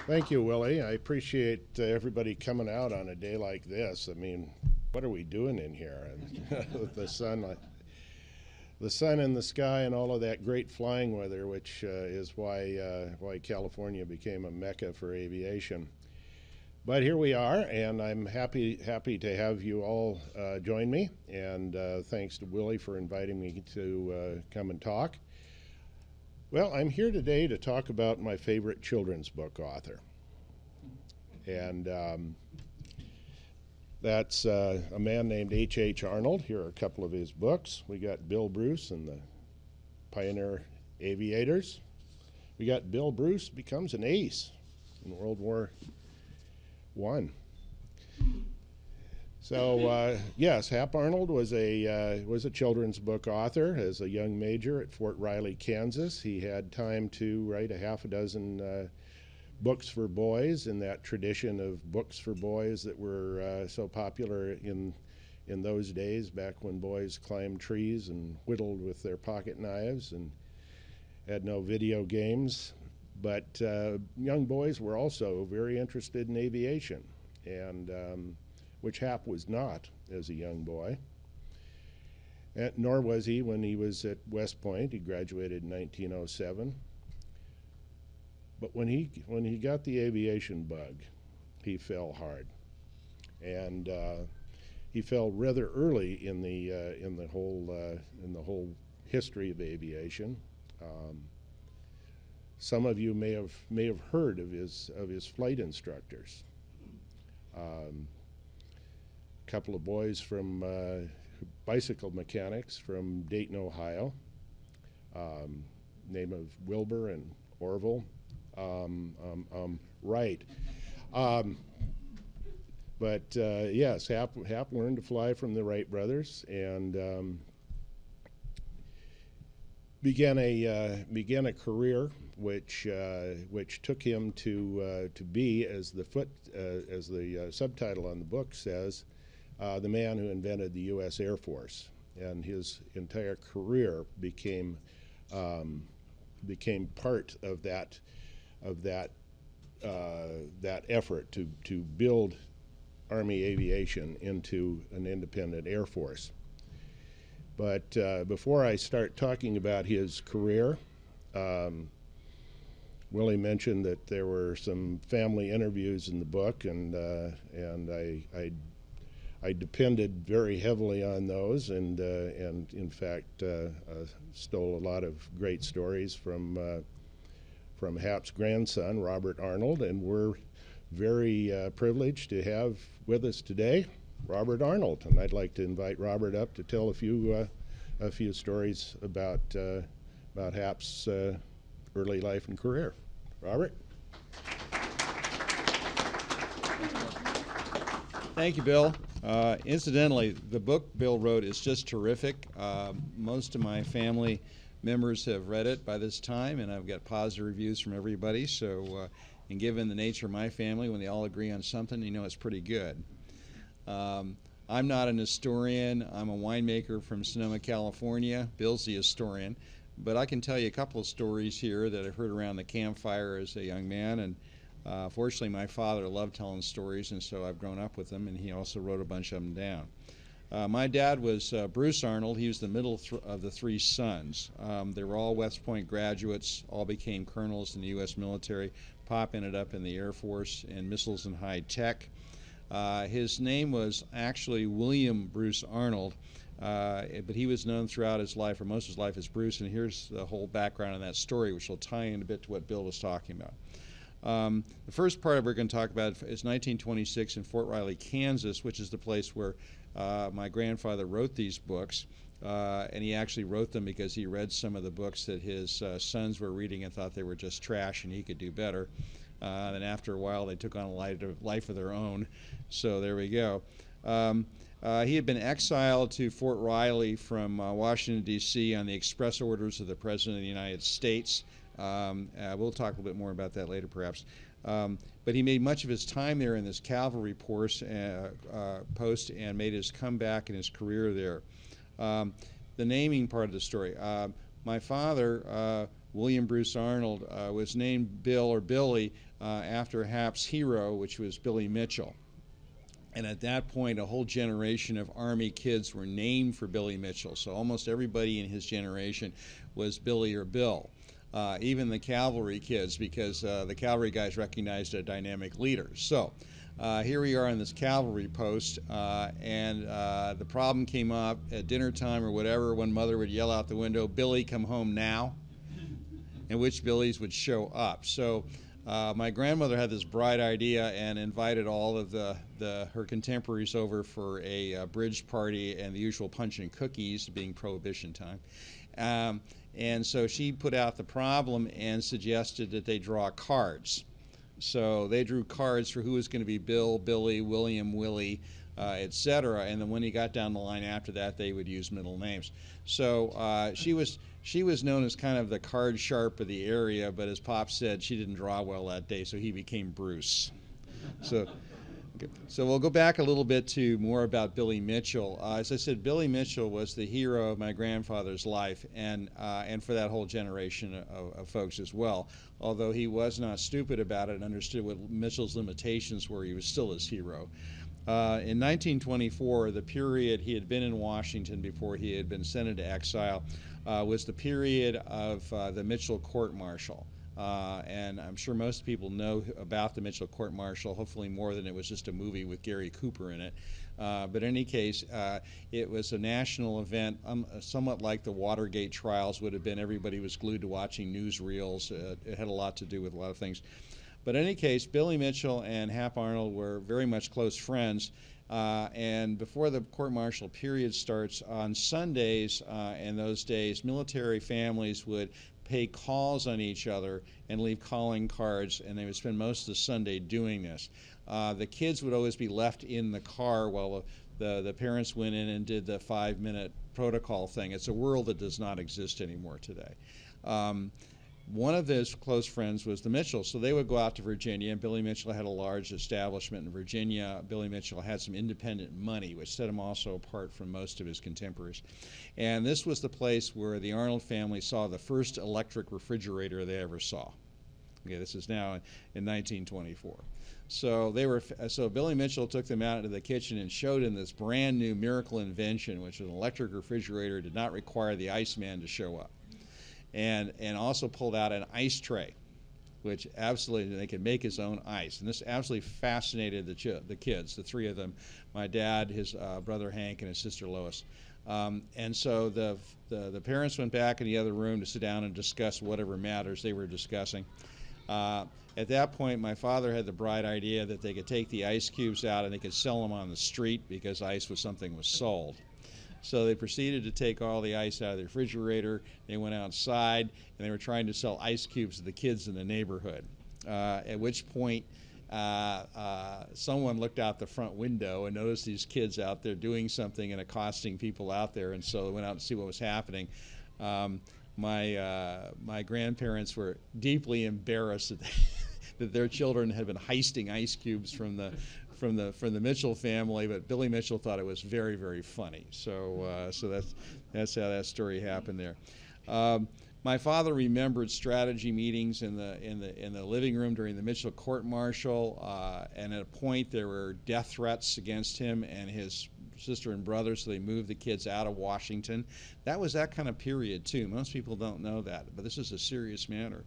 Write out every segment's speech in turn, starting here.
Thank you, Willie. I appreciate everybody coming out on a day like this. I mean, what are we doing in here? With the sun in the sky and all of that great flying weather, which is why California became a mecca for aviation. But here we are, and I'm happy to have you all join me. And thanks to Willie for inviting me to come and talk. Well, I'm here today to talk about my favorite children's book author. And that's a man named H. Arnold. Here are a couple of his books. We got Bill Bruce and the Pioneer Aviators. We got Bill Bruce becomes an ace in World War I. So yes, Hap Arnold was a children's book author. As a young major at Fort Riley, Kansas, he had time to write a half a dozen books for boys in that tradition of books for boys that were so popular in those days, back when boys climbed trees and whittled with their pocket knives and had no video games. But young boys were also very interested in aviation, and which Hap was not as a young boy, nor was he when he was at West Point. He graduated in 1907. But when he got the aviation bug, he fell hard, and he fell rather early in the whole history of aviation. Some of you may have heard of his flight instructors. Couple of boys from bicycle mechanics from Dayton, Ohio, name of Wilbur and Orville, Wright. But yes, Hap learned to fly from the Wright brothers and began a career which took him to be, as the subtitle on the book says, the man who invented the U.S. Air Force, and his entire career became part of that effort to build Army aviation into an independent Air Force. But before I start talking about his career, Willie mentioned that there were some family interviews in the book, and I depended very heavily on those, and in fact stole a lot of great stories from Hap's grandson, Robert Arnold, and we're very privileged to have with us today Robert Arnold, and I'd like to invite Robert up to tell a few stories about Hap's early life and career. Robert. Thank you, Bill. Incidentally, the book Bill wrote is just terrific. Most of my family members have read it by this time, and I've got positive reviews from everybody. So, and given the nature of my family, when they all agree on something, you know it's pretty good. I'm not an historian. I'm a winemaker from Sonoma, California. Bill's the historian. But I can tell you a couple of stories here that I've heard around the campfire as a young man. And fortunately, my father loved telling stories, and so I've grown up with them, and he also wrote a bunch of them down. My dad was Bruce Arnold. He was the middle of the three sons. They were all West Point graduates, all became colonels in the U.S. military. Pop ended up in the Air Force in missiles and high tech. His name was actually William Bruce Arnold, but he was known throughout his life, or most of his life, as Bruce, and here's the whole background on that story, which will tie in a bit to what Bill was talking about. The first part we're going to talk about is 1926 in Fort Riley, Kansas, which is the place where my grandfather wrote these books, and he actually wrote them because he read some of the books that his sons were reading and thought they were just trash and he could do better. Then after a while they took on a life of their own, so there we go. He had been exiled to Fort Riley from Washington, D.C. on the express orders of the President of the United States. We'll talk a little bit more about that later, perhaps. But he made much of his time there in this cavalry post and made his comeback in his career there. The naming part of the story. My father, William Bruce Arnold, was named Bill or Billy after Hap's hero, which was Billy Mitchell. And at that point, a whole generation of Army kids were named for Billy Mitchell. So almost everybody in his generation was Billy or Bill. Even the cavalry kids, because the cavalry guys recognized a dynamic leader. So here we are on this cavalry post, and the problem came up at dinner time or whatever. One mother would yell out the window, "Billy, come home now," and which Billies would show up. So my grandmother had this bright idea and invited all of her contemporaries over for a bridge party and the usual punch and cookies, being Prohibition time. And so she put out the problem and suggested that they draw cards. So they drew cards for who was going to be Bill, Billy, William, Willie, etc. And then when he got down the line after that, they would use middle names. So she was known as kind of the card sharp of the area, but as Pop said, she didn't draw well that day, so he became Bruce. So we'll go back a little bit to more about Billy Mitchell. As I said, Billy Mitchell was the hero of my grandfather's life, and for that whole generation of folks as well. Although he was not stupid about it and understood what Mitchell's limitations were, he was still his hero. In 1924, the period he had been in Washington before he had been sent into exile was the period of the Mitchell court-martial. And I'm sure most people know about the Mitchell court-martial, hopefully more than it was just a movie with Gary Cooper in it. But in any case, it was a national event, somewhat like the Watergate trials would have been. Everybody was glued to watching newsreels. It had a lot to do with a lot of things. But in any case, Billy Mitchell and Hap Arnold were very much close friends. And before the court-martial period starts, on Sundays in those days, military families would pay calls on each other and leave calling cards, and they would spend most of the Sunday doing this. The kids would always be left in the car while the parents went in and did the 5-minute protocol thing. It's a world that does not exist anymore today. One of his close friends was the Mitchells, so they would go out to Virginia, and Billy Mitchell had a large establishment in Virginia. Billy Mitchell had some independent money, which set him also apart from most of his contemporaries. And this was the place where the Arnold family saw the first electric refrigerator they ever saw. Okay, this is now in 1924. So Billy Mitchell took them out into the kitchen and showed them this brand new miracle invention, which was an electric refrigerator, did not require the iceman to show up. And also pulled out an ice tray, which absolutely, they could make his own ice. And this absolutely fascinated the kids, the three of them, my dad, his brother Hank, and his sister Lois. And so the parents went back in the other room to sit down and discuss whatever matters they were discussing. At that point, my father had the bright idea that they could take the ice cubes out and they could sell them on the street because ice was something was sold. So they proceeded to take all the ice out of the refrigerator. They went outside, and they were trying to sell ice cubes to the kids in the neighborhood. At which point, someone looked out the front window and noticed these kids out there doing something and accosting people out there, and so they went out to see what was happening. My grandparents were deeply embarrassed that their children had been heisting ice cubes from the Mitchell family, but Billy Mitchell thought it was very, very funny. So that's how that story happened there. My father remembered strategy meetings in the living room during the Mitchell court-martial, and at a point there were death threats against him and his sister and brother, so they moved the kids out of Washington. That was that kind of period too. Most people don't know that, but this is a serious matter.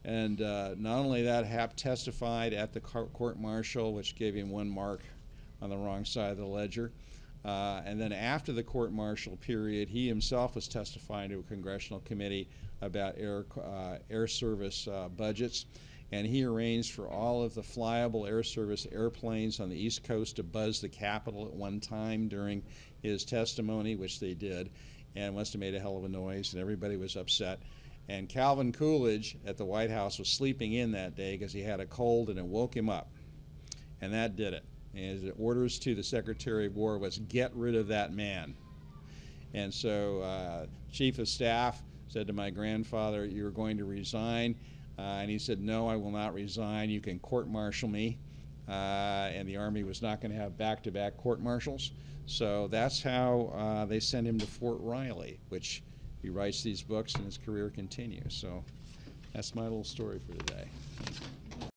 And not only that, Hap testified at the court-martial, which gave him 1 mark on the wrong side of the ledger. And then after the court-martial period, he himself was testifying to a congressional committee about air service budgets. And he arranged for all of the flyable air service airplanes on the East Coast to buzz the Capitol at one time during his testimony, which they did, and must have made a hell of a noise, and everybody was upset. And Calvin Coolidge at the White House was sleeping in that day because he had a cold, and it woke him up. And that did it. And his orders to the Secretary of War was, get rid of that man. And so Chief of Staff said to my grandfather, you're going to resign. And he said, no, I will not resign. You can court-martial me. And the Army was not going to have back-to-back court-martials. So that's how they sent him to Fort Riley, which he writes these books and his career continues. So that's my little story for today.